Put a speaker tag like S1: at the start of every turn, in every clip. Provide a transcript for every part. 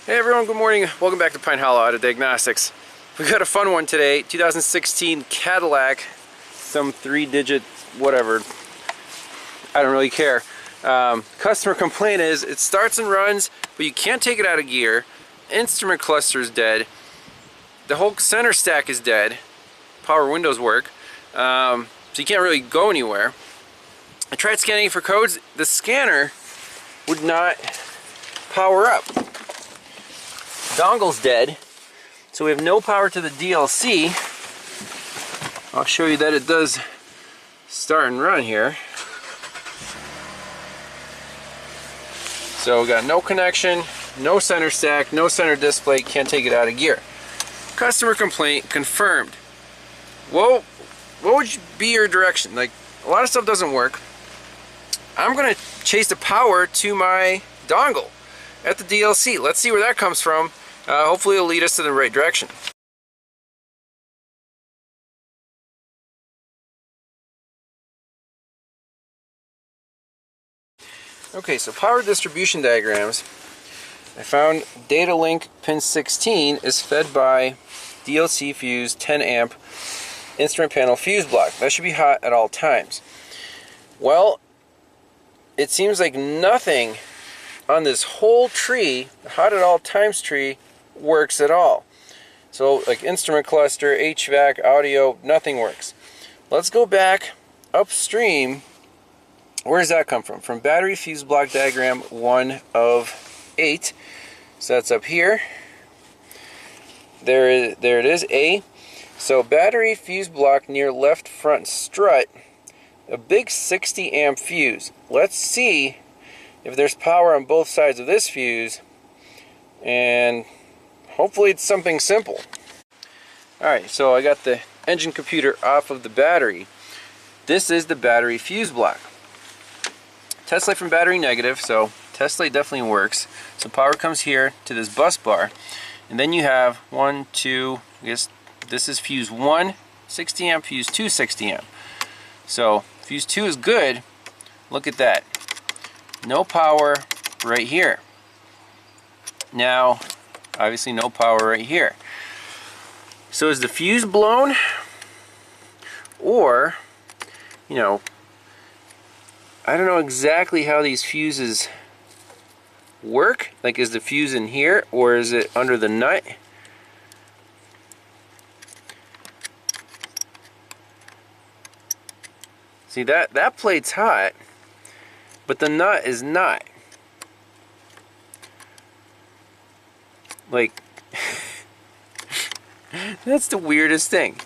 S1: Hey everyone, good morning. Welcome back to Pine Hollow Auto Diagnostics. We got a fun one today. 2016 Cadillac, some 3-digit whatever. I don't really care. Customer complaint is it starts and runs, but you can't take it out of gear. Instrument cluster is dead. The whole center stack is dead. Power windows work, so you can't really go anywhere. I tried scanning for codes. The scanner would not power up. Dongle's dead, so we have no power to the DLC. I'll show you that it does start and run here. So we got no connection, no center stack, no center display, can't take it out of gear. Customer complaint confirmed. Well, what would be your direction? Like, a lot of stuff doesn't work. I'm gonna chase the power to my dongle at the DLC. Let's see where that comes from. Hopefully it'll lead us to the right direction. Okay, so power distribution diagrams. I found data link pin 16 is fed by DLC fuse 10 amp instrument panel fuse block. That should be hot at all times. Well, it seems like nothing on this whole tree, the hot at all times tree, works at all. So like instrument cluster, HVAC, audio, nothing works. Let's go back upstream. Where does that come from? From battery fuse block diagram 1 of 8. So that's up here. There it is, A. So battery fuse block near left front strut, a big 60 amp fuse. Let's see if there's power on both sides of this fuse, and hopefully it's something simple. Alright, so I got the engine computer off of the battery. This is the battery fuse block. Test light from battery negative, so test light definitely works. So power comes here to this bus bar, and then you have 1, 2, I guess this is fuse 1, 60 amp, fuse 2, 60 amp. So fuse 2 is good. Look at that. No power right here. Now, obviously no power right here. So is the fuse blown? Or, you know, I don't know exactly how these fuses work. Like, is the fuse in here or is it under the nut? See, that plate's hot, but the nut is not. Like, that's the weirdest thing.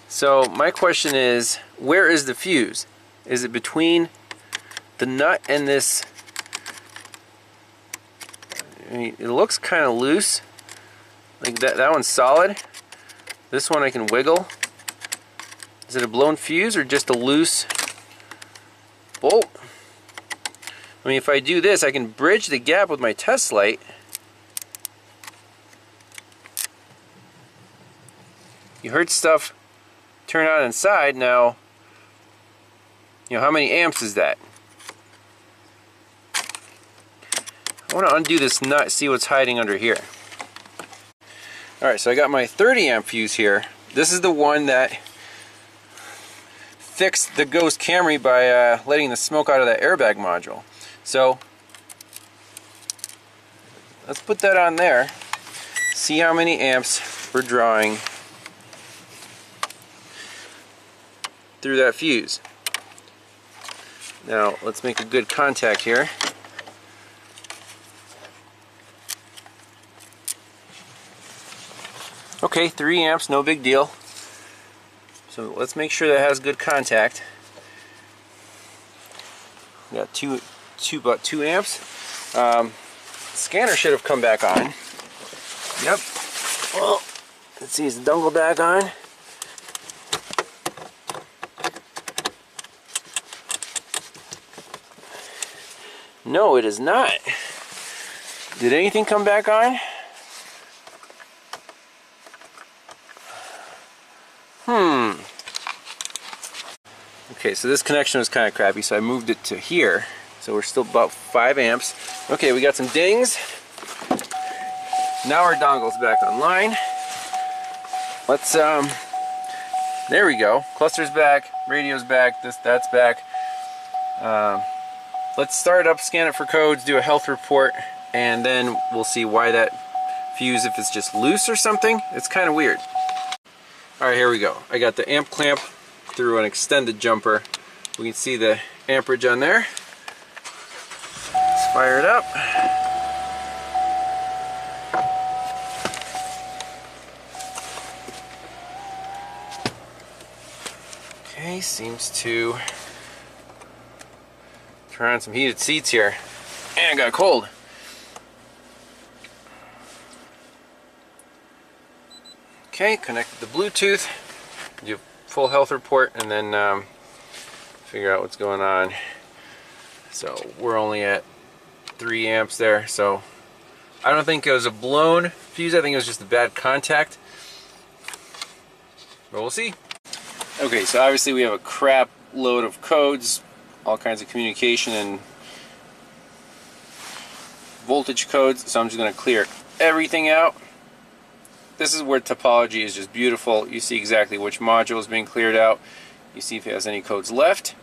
S1: So my question is, where is the fuse? Is it between the nut and this? I mean, it looks kind of loose. Like that one's solid. This one I can wiggle. Is it a blown fuse or just a loose bolt? I mean, if I do this, I can bridge the gap with my test light. You heard stuff turn on inside. Now, you know, how many amps is that? I want to undo this nut, see what's hiding under here. Alright, so I got my 30 amp fuse here. This is the one that fixed the Ghost Camry by letting the smoke out of that airbag module. So let's put that on there, see how many amps we're drawing through that fuse. Now let's make a good contact here. Okay, 3 amps, no big deal. So let's make sure that has good contact. We got about 2 amps. Scanner should have come back on. Yep. Well, let's see, is the dongle back on? No, it is not. Did anything come back on? Okay, so this connection was kind of crappy, so I moved it to here. So So we're still about 5 amps. Okay, we got some dings. Now our dongle's back online. Let's there we go. Cluster's back, radio's back, that's back. Let's start it up, scan it for codes, do a health report, and then we'll see why that fuse, if it's just loose or something. It's kind of weird. Alright, here we go. I got the amp clamp through an extended jumper. We can see the amperage on there. Let's fire it up. Okay, seems to turn on some heated seats here. And it got cold. Okay, connected the Bluetooth, do a full health report, and then figure out what's going on. So we're only at 3 amps there, so I don't think it was a blown fuse, I think it was just a bad contact. But we'll see. Okay, so obviously we have a crap load of codes, all kinds of communication and voltage codes, so I'm just going to clear everything out. This is where topology is just beautiful. You see exactly which module is being cleared out. You see if it has any codes left.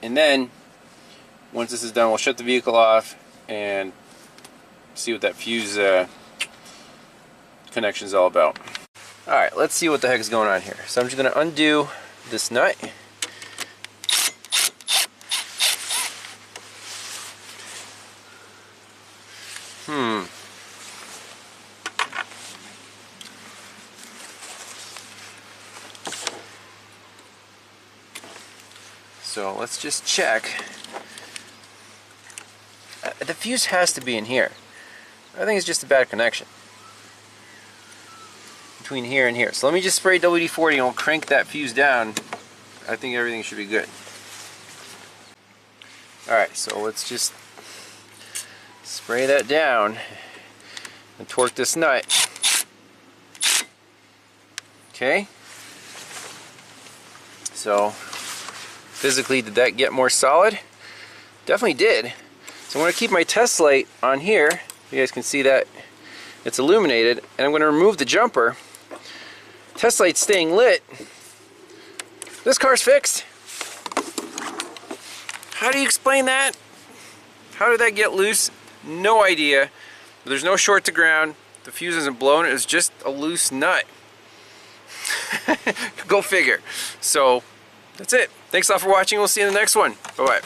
S1: And then, once this is done, we'll shut the vehicle off and see what that fuse connection is all about. Alright, let's see what the heck is going on here. So I'm just going to undo this nut. So let's just check. The fuse has to be in here. I think it's just a bad connection between here and here. So let me just spray WD-40 and we'll crank that fuse down. I think everything should be good. Alright, so let's just spray that down and torque this nut. Okay. So physically, did that get more solid? Definitely did. So I'm going to keep my test light on here. You guys can see that it's illuminated. And I'm going to remove the jumper. Test light's staying lit. This car's fixed. How do you explain that? How did that get loose? No idea. There's no short to ground. The fuse isn't blown. It's just a loose nut. Go figure. So that's it. Thanks a lot for watching. We'll see you in the next one. Bye-bye.